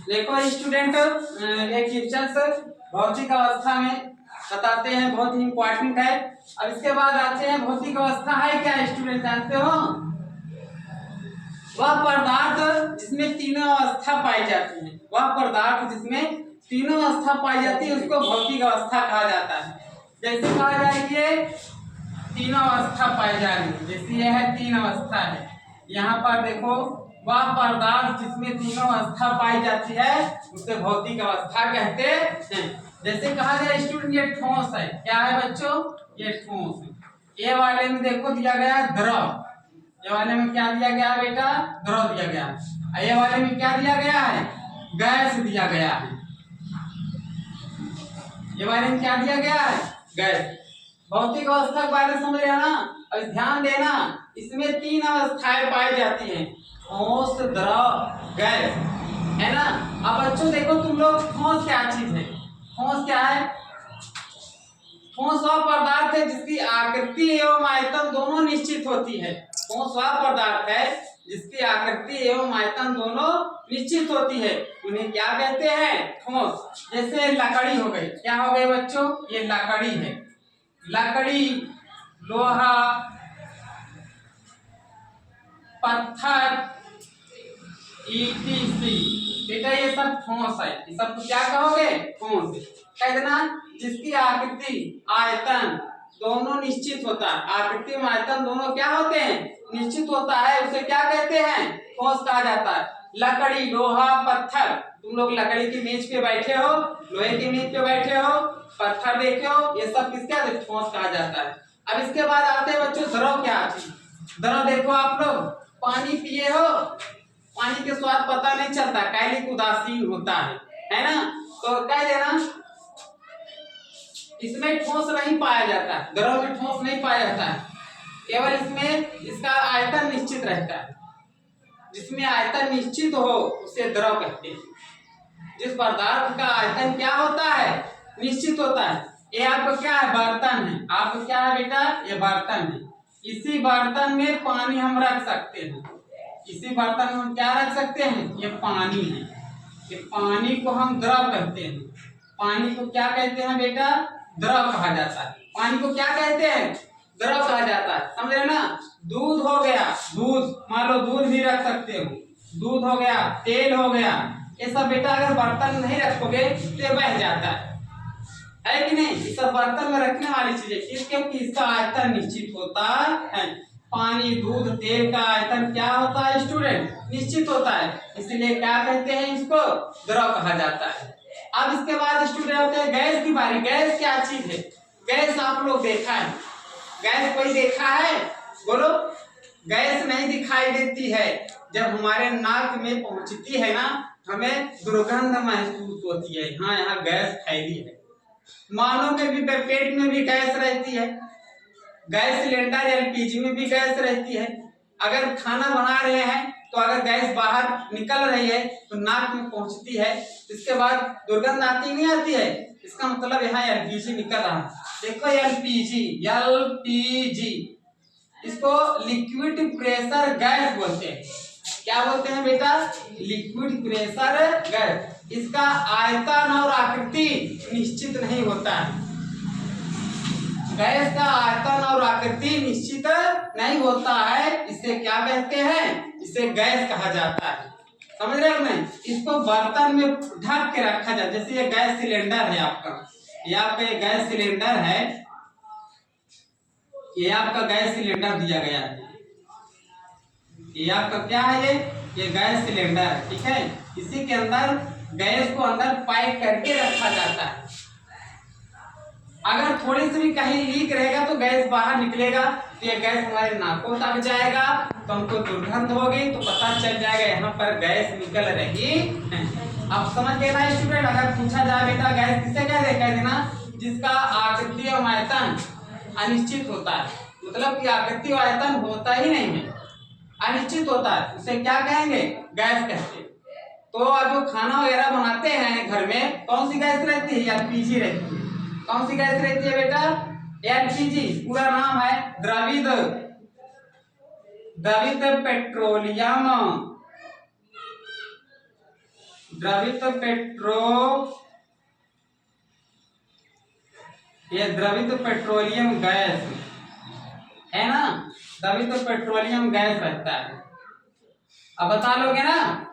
देखो स्टूडेंट, एक क्वेश्चन भौतिक अवस्था में बताते हैं, बहुत ही इंपॉर्टेंट है। अब इसके बाद आते हैं भौतिक अवस्था है क्या स्टूडेंट, जानते हो? वह पदार्थ जिसमें तीनों अवस्था पाई जाती है, वह पदार्थ जिसमें तीनों अवस्था पाई जाती है उसको भौतिक अवस्था कहा जाता है। जैसे कहा जाए कि तीनों अवस्था पाई जा रही है, जैसे यह है तीन अवस्था है। यहाँ पर देखो, वह पदार्थ जिसमें तीनों अवस्था पाई जाती है उसे भौतिक अवस्था कहते हैं। जैसे कहा जाए स्टूडेंट, ये ठोस है, क्या है बच्चों? ये ठोस है। ये वाले में देखो दिया गया है द्रव, ये वाले में क्या दिया गया है बेटा? द्रव दिया गया है। ये वाले में क्या दिया गया है? गैस दिया गया है। ये वाले में क्या दिया गया है? गैस। भौतिक अवस्था के बारे में समझ रहे ना? अब ध्यान देना, इसमें तीन अवस्थाएं पाई जाती हैं, ठोस, द्रव, गैस, है ना? अब बच्चों देखो, तुम लोग ठोस क्या चीज है? ठोस क्या है? ठोस वह पदार्थ है जिसकी आकृति एवं आयतन दोनों निश्चित होती है। ठोस वह पदार्थ है जिसकी आकृति एवं आयतन दोनों निश्चित होती है, उन्हें क्या कहते हैं? ठोस। जैसे लकड़ी हो गई, क्या हो गई बच्चों? ये लकड़ी है। लकड़ी, लोहा, पत्थर, ईटीसी, बेटा ये सब ठोस है। ये सब क्या कहोगे? ठोस। कह देना जिसकी आकृति आयतन दोनों निश्चित होता है। आकृति और आयतन दोनों क्या होते हैं? निश्चित होता है, उसे क्या कहते हैं? ठोस कहा जाता है। लकड़ी, लोहा, पत्थर, तुम लोग लकड़ी की मेज पे बैठे हो, लोहे की मेज पे बैठे हो, पत्थर देखे हो, ये सब किसका? ठोस कहा जाता है। अब इसके बाद आते हैं बच्चों द्रव क्या चीज? द्रव देखो, आप लोग पानी पिए हो, पानी के स्वाद पता नहीं चलता, कैलिक उदासीन होता है ना? तो कह देना इसमें ठोस नहीं पाया जाता, द्रव में ठोस नहीं पाया जाता है, केवल इसमें इसका आयतन निश्चित रहता है। जिसमें आयतन निश्चित हो उसे द्रव कहते हैं। जिस पदार्थ का आयतन क्या होता है? निश्चित होता है। ये आपको क्या है? बर्तन है। आपको क्या है बेटा? ये बर्तन है। इसी बर्तन में पानी हम रख सकते हैं। इसी बर्तन में हम क्या रख सकते हैं? ये पानी है। ये पानी को हम द्रव कहते हैं। पानी को क्या कहते हैं बेटा? द्रव कहा जाता है। पानी को क्या कहते हैं? द्रव कहा जाता है। समझ रहे ना? दूध हो गया, दूध, मान लो दूध भी रख सकते हो, दूध हो गया, तेल हो गया, ये सब बेटा अगर बर्तन में नहीं रखोगे तो बह जाता है कि नहीं? ये सब बर्तन में रखने वाली चीजें, क्योंकि इसका आयतन निश्चित होता है। पानी, दूध, तेल का आयतन क्या होता है स्टूडेंट? निश्चित होता है, इसलिए क्या कहते हैं? इसको द्रव कहा जाता है। अब इसके बाद स्टूडेंट होते हैं गैस की बारी। गैस क्या चीज है? गैस आप लोग देखा है? गैस कोई देखा है? बोलो। गैस नहीं दिखाई देती है, जब हमारे नाक में पहुंचती है ना, हमें दुर्गंध महसूस होती है, हाँ यहाँ गैस फैली है। मानव में भी, पेट में भी गैस रहती है। गैस सिलेंडर एलपीजी में भी गैस रहती है। अगर खाना बना रहे हैं तो अगर गैस बाहर निकल रही है तो नाक में पहुंचती है, इसके बाद दुर्गंध आती नहीं आती है? इसका मतलब यहाँ एलपीजी निकल रहा है। देखो एलपीजी, एलपीजी, इसको लिक्विड प्रेशर गैस बोलते हैं। क्या बोलते हैं बेटा? Liquid pressure gas. इसका आयतन और आकृति निश्चित नहीं होता है। गैस का आयतन और आकृति निश्चित नहीं होता है, इसे क्या कहते हैं? इसे गैस कहा जाता है। समझ रहे हो नहीं? इसको बर्तन में ढक के रखा जाता है। जैसे ये गैस सिलेंडर है आपका, ये आपका गैस सिलेंडर है, ये आपका गैस सिलेंडर दिया गया है। ये आपका क्या है? ये गैस सिलेंडर है, ठीक है? इसी के अंदर गैस को अंदर पैक करके रखा जाता है। अगर थोड़ी सी भी कहीं लीक रहेगा तो गैस बाहर निकलेगा, तो ये गैस हमारे नाकों तक जाएगा, तो हमको दुर्गंध होगी, तो पता चल जाएगा यहाँ पर गैस निकल रही है। अब समझ लेना स्टूडेंट, अगर पूछा जाए बेटा गैस किसे कह देना जिसका आकृति और आयतन अनिश्चित होता है, मतलब कि आकृति और आयतन होता ही नहीं है, अनिश्चित होता है, उसे क्या कहेंगे? गैस कहते हैं। तो अब जो खाना वगैरह बनाते हैं घर में, कौन सी गैस रहती है? एलपीजी रहती है। कौन सी गैस रहती है बेटा? एलपीजी। पूरा नाम है द्रवित पेट्रोलियम द्रवित ये द्रवित पेट्रोलियम गैस है ना, द्रवित पेट्रोलियम गैस रहता है। अब बता लोगे ना।